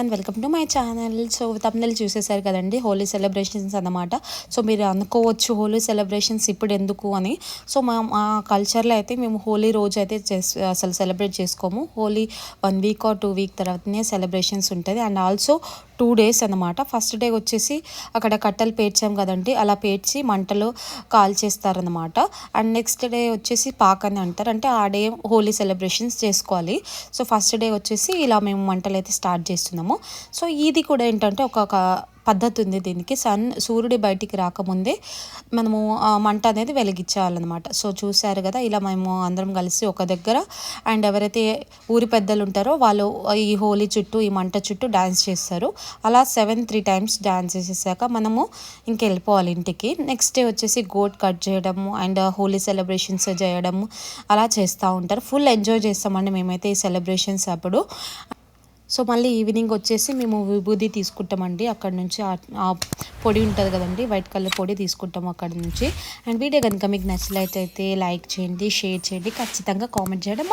And welcome to my channel. So తమ్ముళ్ళు చూసేసారు కదండి, Holi celebrations అన్నమాట. సో మీరు అనుకోవచ్చు హోలీ సెలబ్రేషన్స్ ఇప్పుడు ఎందుకు అని. సో మా కల్చర్లో అయితే మేము హోలీ రోజు అయితే అసలు సెలబ్రేట్ చేసుకోము. హోలీ 1 వీక్ ఆర్ 2 వీక్ తర్వాతనే సెలబ్రేషన్స్ ఉంటుంది. అండ్ ఆల్సో 2 డేస్ అనమాట. ఫస్ట్ డే వచ్చేసి అక్కడ కట్టెలు పేర్చాం కదండి, అలా పేర్చి మంటలు కాల్చేస్తారనమాట. అండ్ నెక్స్ట్ డే వచ్చేసి పాక్ అని అంటారు, అంటే ఆ డే హోలీ సెలబ్రేషన్స్ చేసుకోవాలి. సో ఫస్ట్ డే వచ్చేసి ఇలా మేము మంటలు అయితే స్టార్ట్ చేస్తున్నాము. సో ఇది కూడా ఏంటంటే ఒక పద్ధతి ఉంది దీనికి. సూర్యుడి బయటికి రాకముందే మనము మంట అనేది వెలిగించాలన్నమాట. సో చూశారు కదా, ఇలా మేము అందరం కలిసి ఒక దగ్గర, అండ్ ఎవరైతే ఊరి పెద్దలు ఉంటారో వాళ్ళు ఈ హోలీ చుట్టూ, ఈ మంట చుట్టూ డ్యాన్స్ చేస్తారు. అలా 3 టైమ్స్ డ్యాన్స్ చేసేసాక మనము ఇంకెళ్ళిపోవాలి ఇంటికి. నెక్స్ట్ డే వచ్చేసి గోట్ కట్ చేయడము అండ్ హోలీ సెలబ్రేషన్స్ చేయడము అలా చేస్తూ ఉంటారు. ఫుల్ ఎంజాయ్ చేస్తామండి మేమైతే ఈ సెలబ్రేషన్స్ అప్పుడు. సో మళ్ళీ ఈవినింగ్ వచ్చేసి మేము విభూది తీసుకుంటామండి అక్కడ నుంచి. ఆ పొడి ఉంటుంది కదండి, వైట్ కలర్ పొడి తీసుకుంటాము అక్కడ నుంచి. అండ్ వీడియో కనుక మీకు నచ్చినట్లయితే లైక్ చేయండి, షేర్ చేయండి, ఖచ్చితంగా కామెంట్ చేయడం